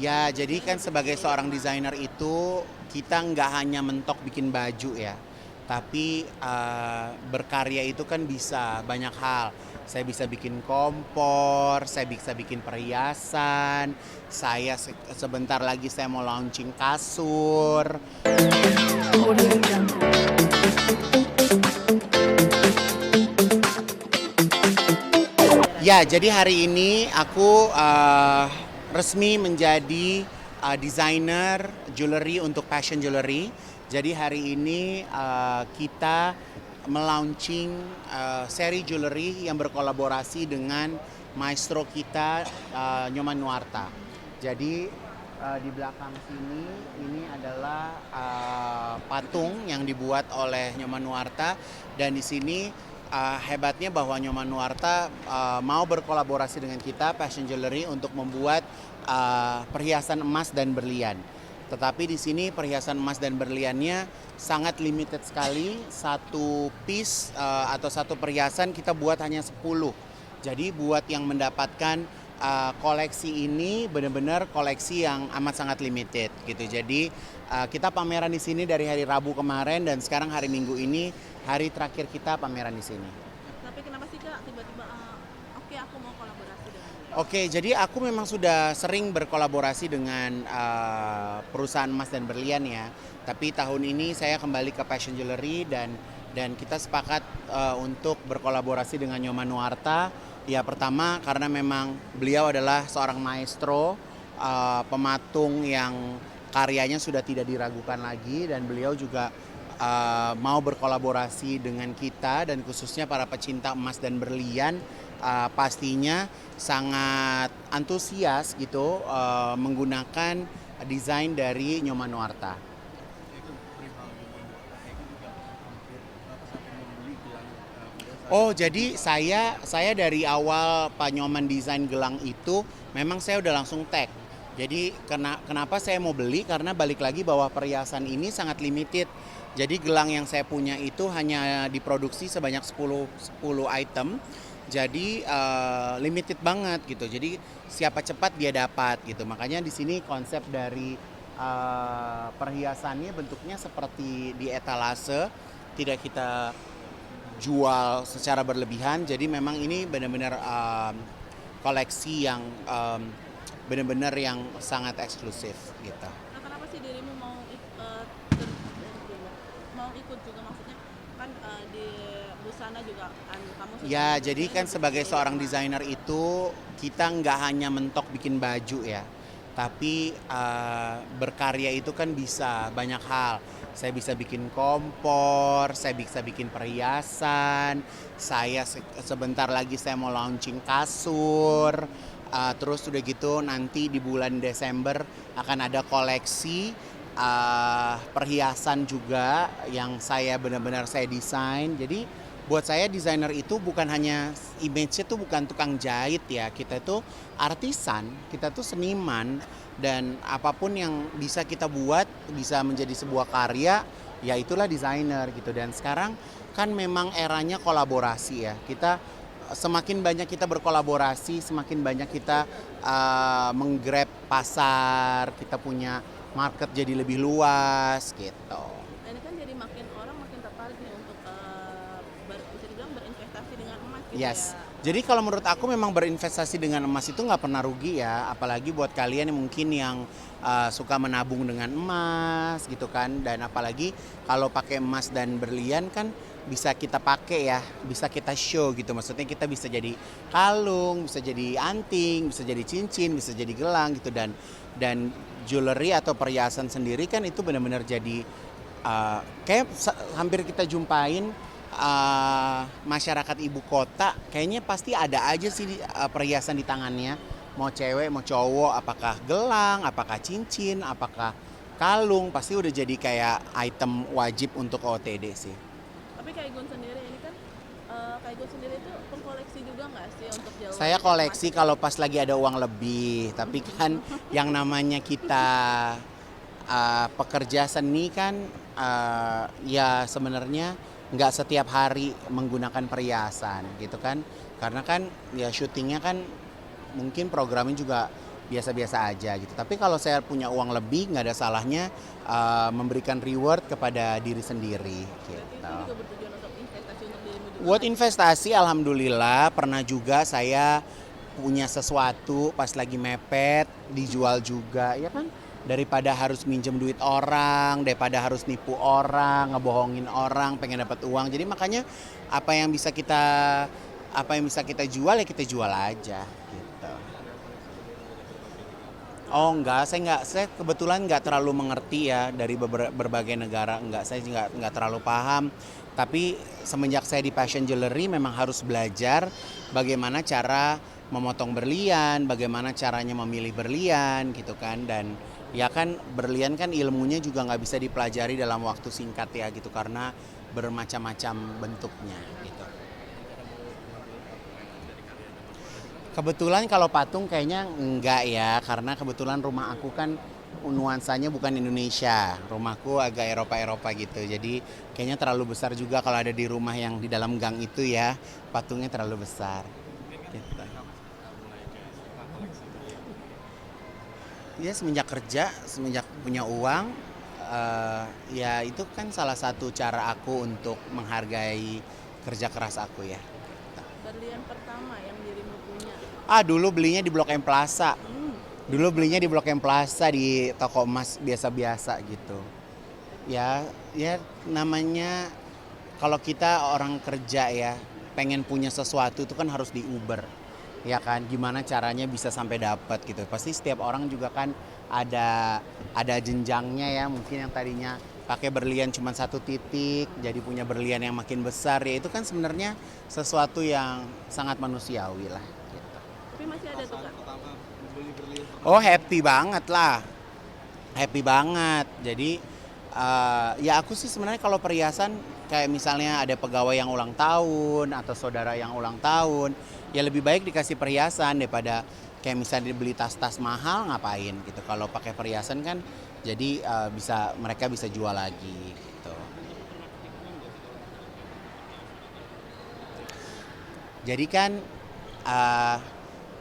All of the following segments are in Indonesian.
Ya, jadi kan sebagai seorang desainer itu kita nggak hanya mentok bikin baju ya, tapi berkarya itu kan bisa banyak hal. Saya bisa bikin kompor, saya bisa bikin perhiasan, sebentar lagi saya mau launching kasur. Audio Jungle. Ya, jadi hari ini aku resmi menjadi desainer jewelry untuk fashion jewelry. Jadi hari ini kita melaunching seri jewelry yang berkolaborasi dengan maestro kita Nyoman Nuarta. Jadi di belakang sini ini adalah patung yang dibuat oleh Nyoman Nuarta, dan di sini hebatnya bahwa Nyoman Nuarta mau berkolaborasi dengan kita Fashion Jewelry untuk membuat perhiasan emas dan berlian. Tetapi di sini perhiasan emas dan berliannya sangat limited sekali. Satu piece atau satu perhiasan kita buat hanya 10. Jadi buat yang mendapatkan koleksi ini benar-benar koleksi yang amat sangat limited gitu. Jadi kita pameran di sini dari hari Rabu kemarin dan sekarang hari Minggu ini hari terakhir kita pameran di sini. Tapi kenapa sih Kak tiba-tiba oke aku mau kolaborasi dengan Oke, jadi aku memang sudah sering berkolaborasi dengan perusahaan emas dan berlian ya. Tapi tahun ini saya kembali ke fashion jewelry dan kita sepakat untuk berkolaborasi dengan Nyoman Nuarta. Ya pertama karena memang beliau adalah seorang maestro, pematung yang karyanya sudah tidak diragukan lagi, dan beliau juga mau berkolaborasi dengan kita dan khususnya para pecinta emas dan berlian pastinya sangat antusias gitu menggunakan desain dari Nyoman Nuarta. Oh, jadi saya dari awal Pak Nyoman desain gelang itu memang saya udah langsung tag. Jadi kenapa saya mau beli, karena balik lagi bahwa perhiasan ini sangat limited. Jadi gelang yang saya punya itu hanya diproduksi sebanyak 10 item. Jadi limited banget gitu. Jadi siapa cepat dia dapat gitu. Makanya di sini konsep dari perhiasannya bentuknya seperti di etalase, tidak kita jual secara berlebihan. Jadi memang ini benar-benar koleksi yang benar-benar yang sangat eksklusif gitu. Nah, kenapa sih dirimu mau ikut juga, maksudnya kan di busana juga kamu sudah Ya, desain jadi kan juga sebagai di seorang rumah. desainer itu kita nggak hanya mentok bikin baju ya, tapi berkarya itu kan bisa banyak hal. Saya bisa bikin kompor, saya bisa bikin perhiasan, sebentar lagi saya mau launching kasur, terus udah gitu nanti di bulan Desember akan ada koleksi perhiasan juga yang benar-benar saya desain. Jadi buat saya desainer itu bukan hanya image-nya tuh bukan tukang jahit ya, kita itu artisan, kita tuh seniman, dan apapun yang bisa kita buat bisa menjadi sebuah karya, ya itulah desainer gitu. Dan sekarang kan memang eranya kolaborasi ya, kita semakin banyak kita berkolaborasi, semakin banyak kita menggrab pasar, kita punya market jadi lebih luas gitu. Nah, ini kan jadi makin orang makin tertarik nih untuk bisa dibilang berinvestasi dengan emas gitu Yes. ya. Jadi kalau menurut aku memang berinvestasi dengan emas itu nggak pernah rugi ya, apalagi buat kalian yang mungkin yang suka menabung dengan emas gitu kan, dan apalagi kalau pakai emas dan berlian kan bisa kita pakai ya, bisa kita show gitu, maksudnya kita bisa jadi kalung, bisa jadi anting, bisa jadi cincin, bisa jadi gelang gitu, dan jewelry atau perhiasan sendiri kan itu benar-benar jadi kayak hampir kita jumpain masyarakat ibu kota, kayaknya pasti ada aja sih perhiasan di tangannya, mau cewek mau cowok, apakah gelang, apakah cincin, apakah kalung, pasti udah jadi kayak item wajib untuk OTD sih. Tapi Kak Igun sendiri ini kan Kak Igun sendiri itu pengkoleksi juga nggak sih untuk jewelry Saya koleksi emas? kalau pas lagi ada uang lebih, tapi kan yang namanya kita pekerja seni kan ya sebenarnya nggak setiap hari menggunakan perhiasan gitu kan, karena kan ya syutingnya kan mungkin programnya juga biasa-biasa aja gitu. Tapi kalau saya punya uang lebih, nggak ada salahnya memberikan reward kepada diri sendiri Berarti itu gitu. juga bertujuan untuk investasi untuk dirimu juga. Buat investasi, alhamdulillah pernah juga saya punya sesuatu pas lagi mepet dijual juga, ya kan? Daripada harus minjem duit orang, daripada harus nipu orang, ngebohongin orang, pengen dapat uang. Jadi makanya apa yang bisa kita jual ya kita jual aja gitu. Oh enggak, saya kebetulan nggak terlalu mengerti ya dari berbagai negara, enggak, saya nggak terlalu paham. Tapi semenjak saya di Fashion Jewelry memang harus belajar bagaimana cara memotong berlian, bagaimana caranya memilih berlian gitu kan. Dan ya kan berlian kan ilmunya juga nggak bisa dipelajari dalam waktu singkat ya gitu karena bermacam-macam bentuknya gitu. Kebetulan kalau patung kayaknya enggak ya, karena kebetulan rumah aku kan nuansanya bukan Indonesia. Rumahku agak Eropa-Eropa gitu. Jadi kayaknya terlalu besar juga kalau ada di rumah yang di dalam gang itu ya, patungnya terlalu besar. Gitu. Ya semenjak kerja, semenjak punya uang, ya itu kan salah satu cara aku untuk menghargai kerja keras aku ya. Berlian pertama yang dirimu punya. Dulu belinya di Blok M Plaza. Hmm. Dulu belinya di Blok M Plaza di toko emas biasa-biasa gitu. Ya, ya namanya kalau kita orang kerja ya, pengen punya sesuatu itu kan harus di Uber. Ya kan, gimana caranya bisa sampai dapat gitu. Pasti setiap orang juga kan ada jenjangnya ya, mungkin yang tadinya pakai berlian cuma satu titik, jadi punya berlian yang makin besar ya itu kan sebenarnya sesuatu yang sangat manusiawi lah gitu. Tapi masih ada tuh Kak. Oh happy banget lah, happy banget. Jadi ya aku sih sebenarnya kalau perhiasan kayak misalnya ada pegawai yang ulang tahun atau saudara yang ulang tahun, ya lebih baik dikasih perhiasan daripada kayak misalnya beli tas-tas mahal ngapain gitu. Kalau pakai perhiasan kan jadi mereka bisa jual lagi gitu. Jadi kan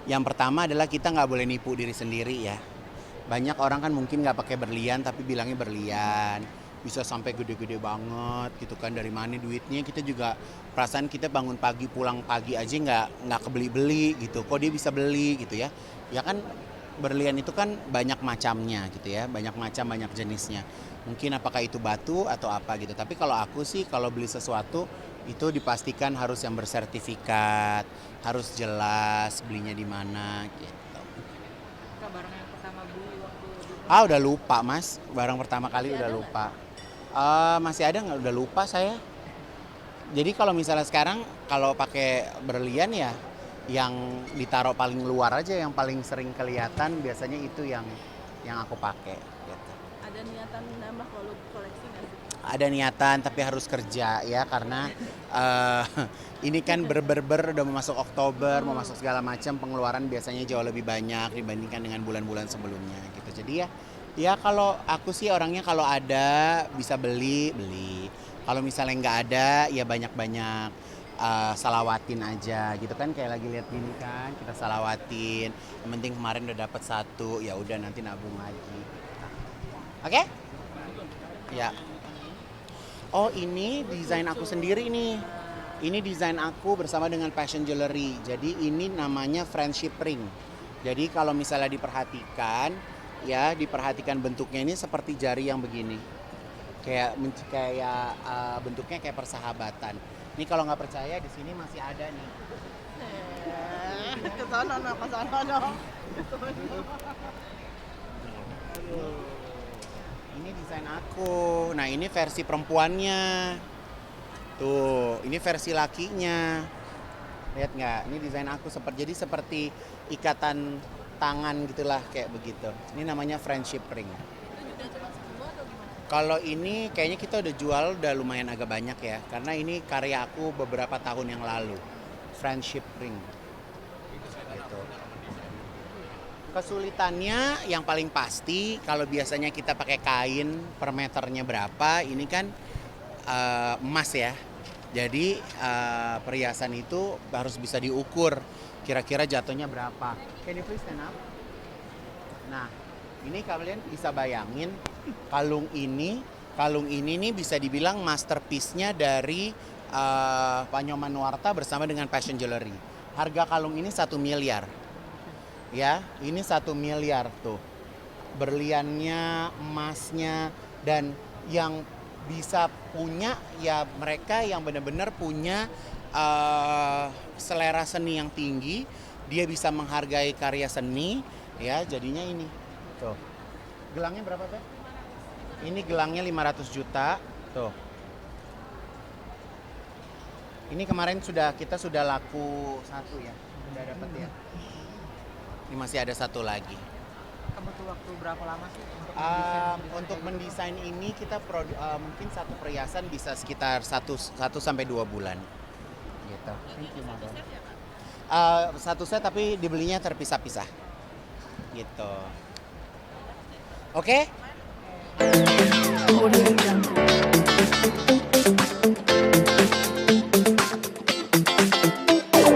yang pertama adalah kita nggak boleh nipu diri sendiri ya. Banyak orang kan mungkin nggak pakai berlian tapi bilangnya berlian. Bisa sampai gede-gede banget gitu kan, dari mana duitnya. Kita juga perasaan kita bangun pagi pulang pagi aja nggak kebeli-beli gitu. Kok dia bisa beli gitu ya. Ya kan berlian itu kan banyak macamnya gitu ya. Banyak macam, banyak jenisnya. Mungkin apakah itu batu atau apa gitu. Tapi kalau aku sih kalau beli sesuatu itu dipastikan harus yang bersertifikat, harus jelas belinya di mana gitu. Barang yang pertama beli waktu di Udah lupa mas, barang pertama kali Masih udah ada lupa. Masih ada nggak? Udah lupa saya. Jadi kalau misalnya sekarang kalau pakai berlian ya yang ditaruh paling luar aja, yang paling sering kelihatan biasanya itu yang aku pakai. Gitu. Ada niatan nambah koleksi nggak sih? Ada niatan tapi harus kerja ya karena ini kan udah mau masuk Oktober, mau masuk segala macam, pengeluaran biasanya jauh lebih banyak dibandingkan dengan bulan-bulan sebelumnya gitu. Jadi ya kalau aku sih orangnya kalau ada bisa beli. Kalau misalnya nggak ada ya banyak-banyak salawatin aja gitu kan, kayak lagi lihat gini kan kita salawatin. Yang penting kemarin udah dapat satu, ya udah nanti nabung lagi. Oke? Ya. Oh ini desain aku sendiri nih. Ini desain aku bersama dengan Fashion Jewelry. Jadi ini namanya friendship ring. Jadi kalau misalnya diperhatikan bentuknya ini seperti jari yang begini. Kayak bentuknya kayak persahabatan. Ini kalau nggak percaya di sini masih ada nih. Kesana dong. Ini desain aku. Nah ini versi perempuannya. Tuh, ini versi lakinya. Lihat nggak? Ini desain aku seperti ikatan tangan gitulah kayak begitu. Ini namanya friendship ring. Itu juga cuma 10 atau gimana? Kalau ini kayaknya kita udah jual udah lumayan agak banyak ya. Karena ini karya aku beberapa tahun yang lalu. Friendship ring. Gitu. Kesulitannya yang paling pasti kalau biasanya kita pakai kain per meternya berapa, ini kan emas ya. Jadi perhiasan itu harus bisa diukur kira-kira jatuhnya berapa. Can you please stand up? Nah, ini kalian bisa bayangin kalung ini nih bisa dibilang masterpiece-nya dari Pak Nyoman Nuarta bersama dengan Passion Jewelry. Harga kalung ini 1 miliar. Ya, ini 1 miliar tuh. Berliannya, emasnya, dan yang bisa punya ya mereka yang benar-benar punya selera seni yang tinggi. Dia bisa menghargai karya seni, ya jadinya ini. Tuh. Gelangnya berapa, Teh? Ini gelangnya 500 juta. Tuh. Ini kemarin kita sudah laku 1 ya. Udah dapat ya. Ini masih ada 1 lagi. Kamu butuh waktu berapa lama sih Untuk mendesain ini kita mungkin satu perhiasan bisa sekitar 1 sampai 2 bulan. Gitu. Thank you, Madam. Satu set tapi dibelinya terpisah-pisah. Gitu. Oke?